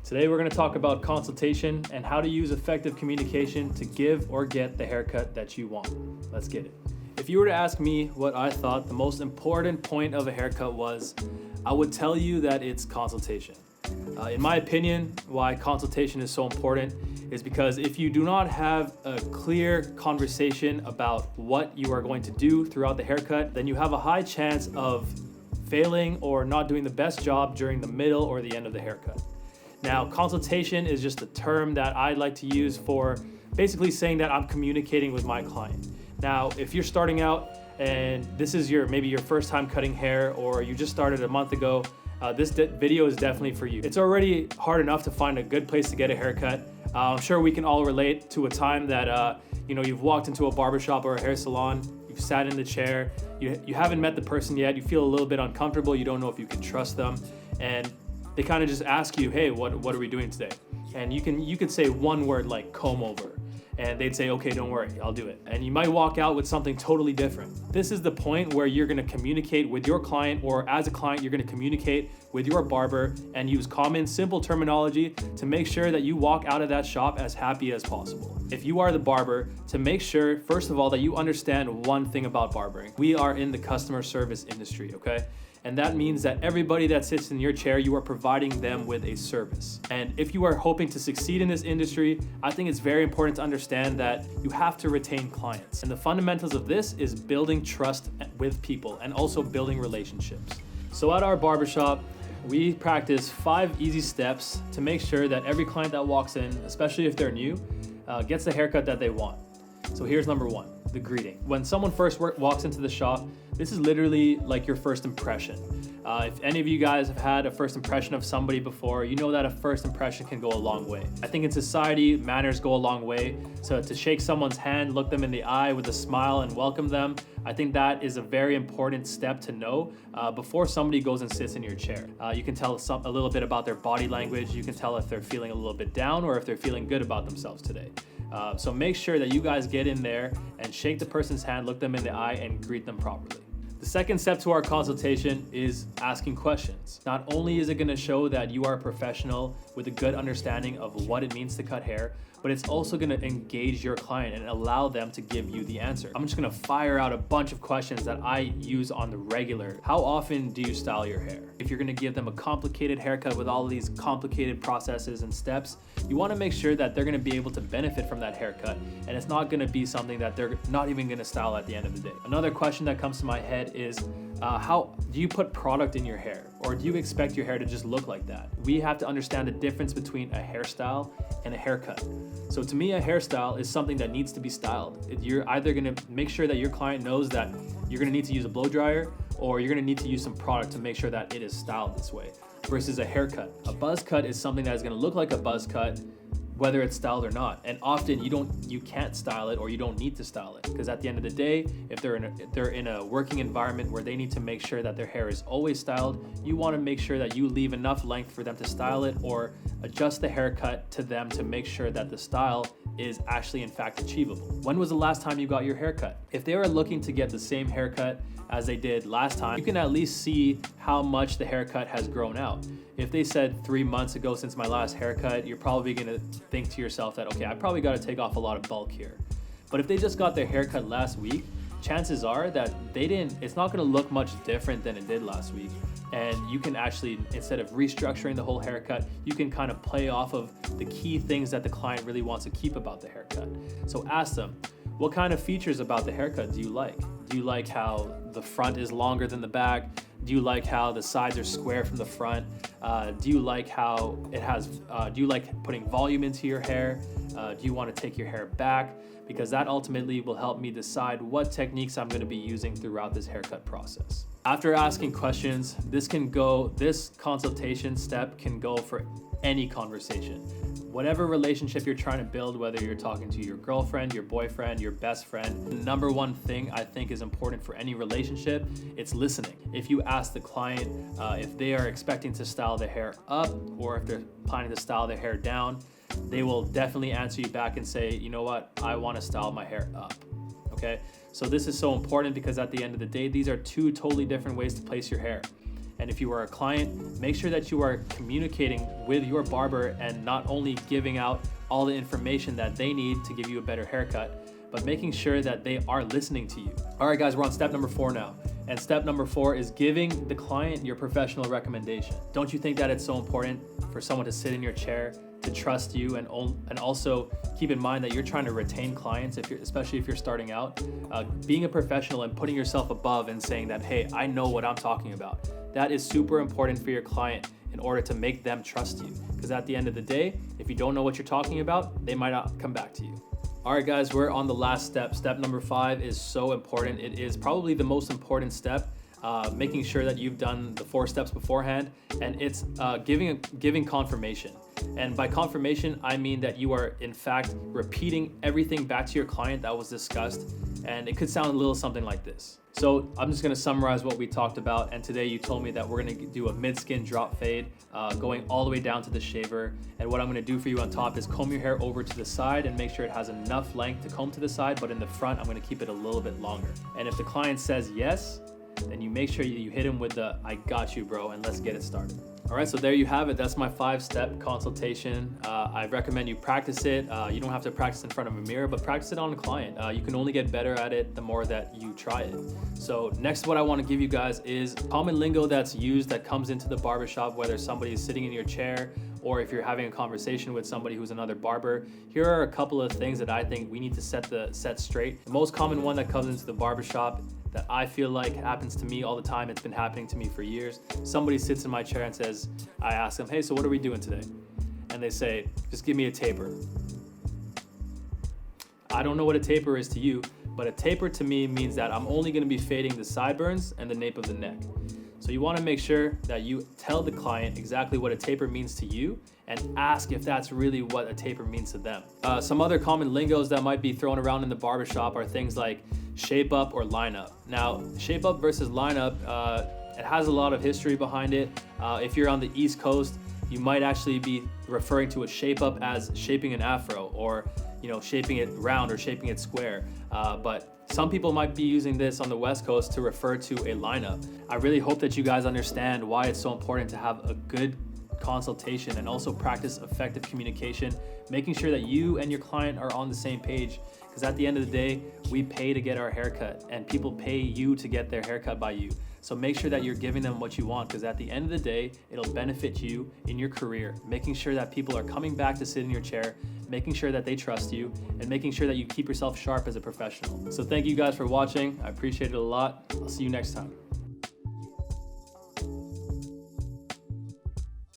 Today we're going to talk about consultation and how to use effective communication to give or get the haircut that you want. Let's get it. If you were to ask me what I thought the most important point of a haircut was, I would tell you that it's consultation. In my opinion, why consultation is so important is because if you do not have a clear conversation about what you are going to do throughout the haircut, then you have a high chance of failing or not doing the best job during the middle or the end of the haircut. Now, consultation is just a term that I like to use for basically saying that I'm communicating with my client. Now, if you're starting out and this is maybe your first time cutting hair, or you just started a month ago, this video is definitely for you. It's already hard enough to find a good place to get a haircut. I'm sure we can all relate to a time that you've walked into a barbershop or a hair salon, you've sat in the chair, you haven't met the person yet, you feel a little bit uncomfortable, you don't know if you can trust them, and they kind of just ask you, hey, what are we doing today? And you could say one word like comb over, and they'd say, okay, don't worry, I'll do it. And you might walk out with something totally different. This is the point where you're gonna communicate with your client, or as a client, you're gonna communicate with your barber and use common, simple terminology to make sure that you walk out of that shop as happy as possible. If you are the barber, to make sure, first of all, that you understand one thing about barbering. We are in the customer service industry, okay? And that means that everybody that sits in your chair, you are providing them with a service. And if you are hoping to succeed in this industry, I think it's very important to understand that you have to retain clients. And the fundamentals of this is building trust with people and also building relationships. So at our barbershop, we practice 5 easy steps to make sure that every client that walks in, especially if they're new, gets the haircut that they want. So here's number 1. The greeting. When someone first walks into the shop, this is literally like your first impression. If any of you guys have had a first impression of somebody before, you know that a first impression can go a long way. I think in society, manners go a long way. So to shake someone's hand, look them in the eye with a smile and welcome them, I think that is a very important step to know before somebody goes and sits in your chair. You can tell a little bit about their body language. You can tell if they're feeling a little bit down or if they're feeling good about themselves today. So make sure that you guys get in there and shake the person's hand, look them in the eye, and greet them properly. The second step to our consultation is asking questions. Not only is it going to show that you are a professional with a good understanding of what it means to cut hair, but it's also going to engage your client and allow them to give you the answer. I'm just going to fire out a bunch of questions that I use on the regular. How often do you style your hair? If you're going to give them a complicated haircut with all of these complicated processes and steps, you want to make sure that they're going to be able to benefit from that haircut, and it's not going to be something that they're not even going to style at the end of the day. Another question that comes to my head is, how do you put product in your hair, or do you expect your hair to just look like that? We have to understand the difference between a hairstyle and a haircut. So to me, a hairstyle is something that needs to be styled. You're either gonna make sure that your client knows that you're gonna need to use a blow dryer, or you're gonna need to use some product to make sure that it is styled this way, versus a haircut. A buzz cut is something that is gonna look like a buzz cut whether it's styled or not. And often you can't style it, or you don't need to style it, because at the end of the day, if they're in a working environment where they need to make sure that their hair is always styled, you want to make sure that you leave enough length for them to style it, or adjust the haircut to them to make sure that the style is actually in fact achievable. When was the last time you got your haircut? If they are looking to get the same haircut as they did last time, you can at least see how much the haircut has grown out. If they said 3 months ago since my last haircut, you're probably gonna think to yourself that, okay, I probably gotta take off a lot of bulk here. But if they just got their haircut last week, chances are that it's not gonna look much different than it did last week. And you can actually, instead of restructuring the whole haircut, you can kind of play off of the key things that the client really wants to keep about the haircut. So ask them, what kind of features about the haircut do you like? Do you like how the front is longer than the back? Do you like how the sides are square from the front? Do you like how it has, do you like putting volume into your hair? Do you want to take your hair back? Because that ultimately will help me decide what techniques I'm going to be using throughout this haircut process. After asking questions, this consultation step can go for any conversation. Whatever relationship you're trying to build, whether you're talking to your girlfriend, your boyfriend, your best friend, the number one thing I think is important for any relationship, it's listening. If you ask the client if they are expecting to style their hair up, or if they're planning to style their hair down, they will definitely answer you back and say, you know what, I want to style my hair up. Okay, so this is so important, because at the end of the day, these are 2 totally different ways to place your hair. And if you are a client, make sure that you are communicating with your barber and not only giving out all the information that they need to give you a better haircut, but making sure that they are listening to you. All right, guys, we're on step number 4 now. And step number 4 is giving the client your professional recommendation. Don't you think that it's so important for someone to sit in your chair, to trust you, and also keep in mind that you're trying to retain clients, especially if you're starting out? Being a professional and putting yourself above and saying that, hey, I know what I'm talking about. That is super important for your client in order to make them trust you. Because at the end of the day, if you don't know what you're talking about, they might not come back to you. All right, guys, we're on the last step. Step number 5 is so important. It is probably the most important step, making sure that you've done the 4 steps beforehand, and it's giving confirmation. And by confirmation, I mean that you are in fact repeating everything back to your client that was discussed, and it could sound a little something like this. So I'm just gonna summarize what we talked about, and today you told me that we're gonna do a mid-skin drop fade, going all the way down to the shaver, and what I'm gonna do for you on top is comb your hair over to the side and make sure it has enough length to comb to the side, but in the front, I'm gonna keep it a little bit longer. And if the client says yes, then you make sure you hit him with the, I got you, bro, and let's get it started. All right, so there you have it. That's my 5-step consultation. I recommend you practice it. You don't have to practice in front of a mirror, but practice it on a client. You can only get better at it the more that you try it. So next, what I want to give you guys is common lingo that's used that comes into the barbershop, whether somebody is sitting in your chair or if you're having a conversation with somebody who's another barber. Here are a couple of things that I think we need to set straight. The most common one that comes into the barbershop that I feel like happens to me all the time, it's been happening to me for years. Somebody sits in my chair and says, I ask them, hey, so what are we doing today? And they say, just give me a taper. I don't know what a taper is to you, but a taper to me means that I'm only gonna be fading the sideburns and the nape of the neck. So you wanna make sure that you tell the client exactly what a taper means to you and ask if that's really what a taper means to them. Some other common lingos that might be thrown around in the barbershop are things like shape up or line up. Now, shape up versus line up, it has a lot of history behind it. If you're on the East Coast, you might actually be referring to a shape up as shaping an afro, or shaping it round or shaping it square. But some people might be using this on the West Coast to refer to a lineup. I really hope that you guys understand why it's so important to have a good consultation and also practice effective communication, making sure that you and your client are on the same page. Because at the end of the day, we pay to get our haircut, and people pay you to get their haircut by you. So make sure that you're giving them what you want, because at the end of the day, it'll benefit you in your career, making sure that people are coming back to sit in your chair, making sure that they trust you, and making sure that you keep yourself sharp as a professional. So thank you guys for watching. I appreciate it a lot. I'll see you next time.